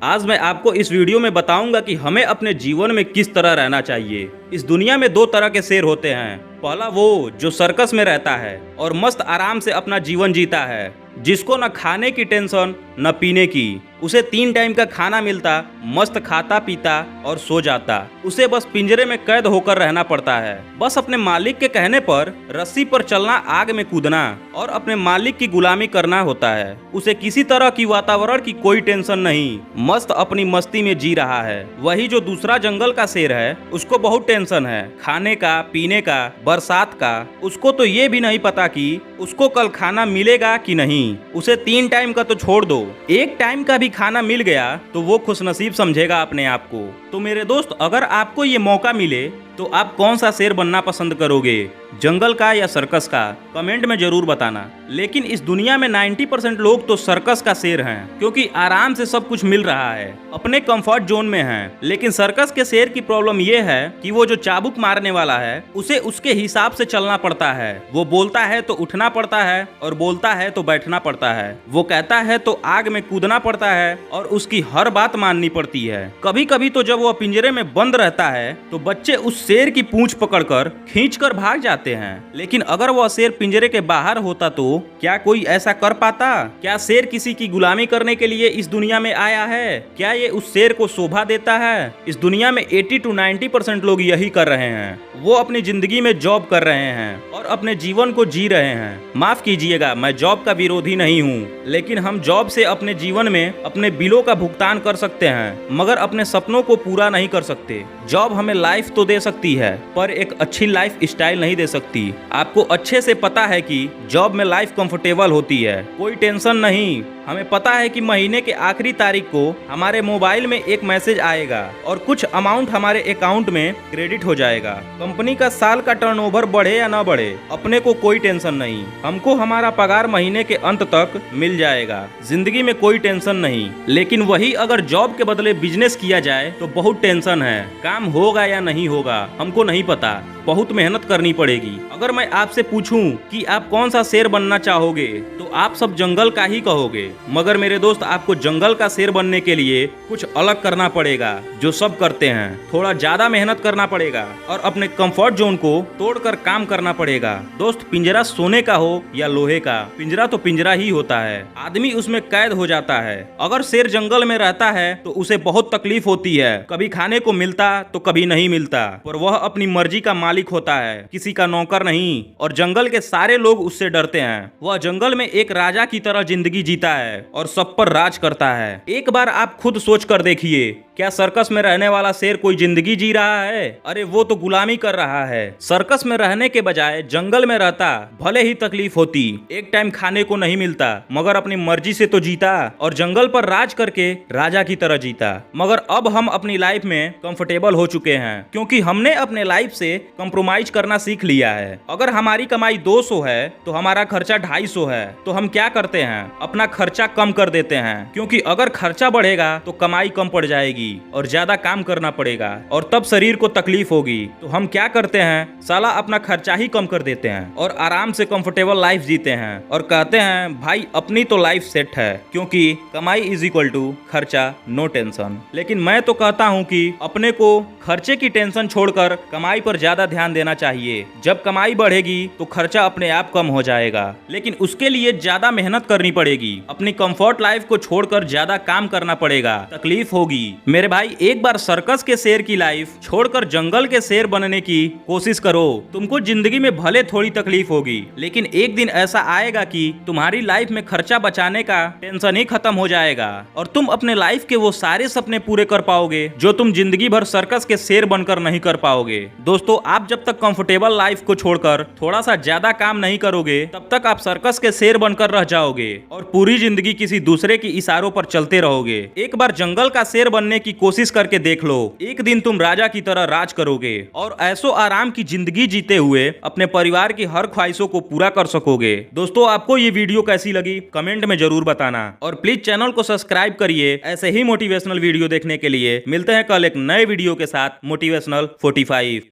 आज मैं आपको इस वीडियो में बताऊंगा कि हमें अपने जीवन में किस तरह रहना चाहिए। इस दुनिया में दो तरह के शेर होते हैं। पहला वो जो सर्कस में रहता है और मस्त आराम से अपना जीवन जीता है, जिसको न खाने की टेंशन न पीने की। उसे 3 टाइम का खाना मिलता, मस्त खाता पीता और सो जाता। उसे बस पिंजरे में कैद होकर रहना पड़ता है। बस अपने मालिक के कहने पर रस्सी पर चलना, आग में कूदना और अपने मालिक की गुलामी करना होता है। उसे किसी तरह की वातावरण की कोई टेंशन नहीं, मस्त अपनी मस्ती में जी रहा है। वही जो दूसरा जंगल का शेर है, उसको बहुत टेंशन है, खाने का, पीने का, बरसात का। उसको तो ये भी नहीं पता कि उसको कल खाना मिलेगा कि नहीं। उसे 3 टाइम का तो छोड़ दो, 1 टाइम का भी खाना मिल गया तो वो खुशनसीब समझेगा अपने आप को। तो मेरे दोस्त, अगर आपको ये मौका मिले तो आप कौन सा शेर बनना पसंद करोगे, जंगल का या सर्कस का? कमेंट में जरूर बताना। लेकिन इस दुनिया में 90% लोग तो सर्कस का शेर हैं, क्योंकि आराम से सब कुछ मिल रहा है, अपने कंफर्ट जोन में हैं। लेकिन सर्कस के शेर की प्रॉब्लम ये है कि वो जो चाबुक मारने वाला है, उसे उसके हिसाब से चलना पड़ता है। वो बोलता है तो उठना पड़ता है और बोलता है तो बैठना पड़ता है। वो कहता है तो आग में कूदना पड़ता है और उसकी हर बात माननी पड़ती है। कभी कभी तो जब वो पिंजरे में बंद रहता है तो बच्चे उस शेर की पूंछ पकड़कर खींचकर भाग जाते हैं। लेकिन अगर वह शेर पिंजरे के बाहर होता तो क्या कोई ऐसा कर पाता? क्या शेर किसी की गुलामी करने के लिए इस दुनिया में आया है? क्या ये उस शेर को शोभा देता है? इस दुनिया में 80 to 90% लोग यही कर रहे हैं। वो अपनी जिंदगी में जॉब कर रहे हैं और अपने जीवन को जी रहे हैं। माफ कीजिएगा, मैं जॉब का विरोधी नहीं हूँ, लेकिन हम जॉब से अपने जीवन में अपने बिलों का भुगतान कर सकते हैं, मगर अपने सपनों को पूरा नहीं कर सकते। जॉब हमें लाइफ तो दे सकती है, पर एक अच्छी लाइफ स्टाइल नहीं दे सकती। आपको अच्छे से पता है कि जॉब में लाइफ कंफर्टेबल होती है, कोई टेंशन नहीं। हमें पता है कि महीने के आखिरी तारीख को हमारे मोबाइल में एक मैसेज आएगा और कुछ अमाउंट हमारे अकाउंट में क्रेडिट हो जाएगा। कंपनी का साल का टर्नओवर बढ़े या ना बढ़े, अपने को कोई टेंशन नहीं। हमको हमारा पगार महीने के अंत तक मिल जाएगा, जिंदगी में कोई टेंशन नहीं। लेकिन वही अगर जॉब के बदले बिजनेस किया जाए तो बहुत टेंशन है। काम होगा या नहीं होगा हमको नहीं पता, बहुत मेहनत करनी पड़ेगी। अगर मैं आपसे पूछूं कि आप कौन सा शेर बनना चाहोगे तो आप सब जंगल का ही कहोगे। मगर मेरे दोस्त, आपको जंगल का शेर बनने के लिए कुछ अलग करना पड़ेगा जो सब करते हैं। थोड़ा ज्यादा मेहनत करना पड़ेगा और अपने कंफर्ट जोन को तोड़कर काम करना पड़ेगा। दोस्त, पिंजरा सोने का हो या लोहे का, पिंजरा तो पिंजरा ही होता है। आदमी उसमें कैद हो जाता है। अगर शेर जंगल में रहता है तो उसे बहुत तकलीफ होती है। कभी खाने को मिलता तो कभी नहीं मिलता, पर वह अपनी मर्जी का मालिक होता है, किसी का नौकर नहीं। और जंगल के सारे लोग उससे डरते हैं। वह जंगल में एक राजा की तरह जिंदगी जीता है और सब पर राज करता है। एक बार आप खुद सोच कर देखिए, क्या सर्कस में रहने वाला शेर कोई जिंदगी जी रहा है? अरे वो तो गुलामी कर रहा है। सर्कस में रहने के बजाय जंगल में रहता, भले ही तकलीफ होती, 1 टाइम खाने को नहीं मिलता, मगर अपनी मर्जी से तो जीता और जंगल पर राज करके राजा की तरह जीता। मगर अब हम अपनी लाइफ में कंफर्टेबल हो चुके हैं, क्योंकि हमने अपने लाइफ से कंप्रोमाइज करना सीख लिया है। अगर हमारी कमाई 200 है तो हमारा खर्चा 250 है, तो हम क्या करते हैं? अपना खर्चा कम कर देते हैं, क्योंकि अगर खर्चा बढ़ेगा तो कमाई कम पड़ जाएगी और ज्यादा काम करना पड़ेगा और तब शरीर को तकलीफ होगी। तो हम क्या करते हैं? साला अपना खर्चा ही कम कर देते हैं और आराम से कंफर्टेबल लाइफ जीते हैं और कहते हैं भाई अपनी तो लाइफ सेट है, क्योंकि कमाई इज इक्वल टू खर्चा, नो टेंशन। लेकिन मैं तो कहता हूं कि अपने को खर्चे की टेंशन छोड़कर कमाई पर ज्यादा ध्यान देना चाहिए। जब कमाई बढ़ेगी तो खर्चा अपने आप कम हो जाएगा, लेकिन उसके लिए ज्यादा मेहनत करनी पड़ेगी। अपनी कंफर्ट लाइफ को छोड़कर ज्यादा काम करना पड़ेगा, तकलीफ होगी। मेरे भाई, एक बार सर्कस के शेर की लाइफ छोड़कर जंगल के शेर बनने की कोशिश करो। तुमको जिंदगी में भले थोड़ी तकलीफ होगी, लेकिन एक दिन ऐसा आएगा कि तुम्हारी लाइफ में खर्चा बचाने का टेंशन ही खत्म हो जाएगा और तुम अपने लाइफ के वो सारे सपने पूरे कर पाओगे जो तुम जिंदगी भर सर्कस के शेर बनकर नहीं कर पाओगे। दोस्तों, आप जब तक कंफर्टेबल लाइफ को छोड़कर थोड़ा सा ज्यादा काम नहीं करोगे, तब तक आप सर्कस के शेर बनकर रह जाओगे और पूरी जिंदगी किसी दूसरे की इशारों पर चलते रहोगे। एक बार जंगल का शेर बनने की कोशिश करके देख लो, एक दिन तुम राजा की तरह राज करोगे और ऐसो आराम की जिंदगी जीते हुए अपने परिवार की हर ख्वाहिशों को पूरा कर सकोगे। दोस्तों, आपको ये वीडियो कैसी लगी कमेंट में जरूर बताना और प्लीज चैनल को सब्सक्राइब करिए ऐसे ही मोटिवेशनल वीडियो देखने के लिए। मिलते हैं कल एक नए वीडियो के साथ, मोटिवेशनल 45।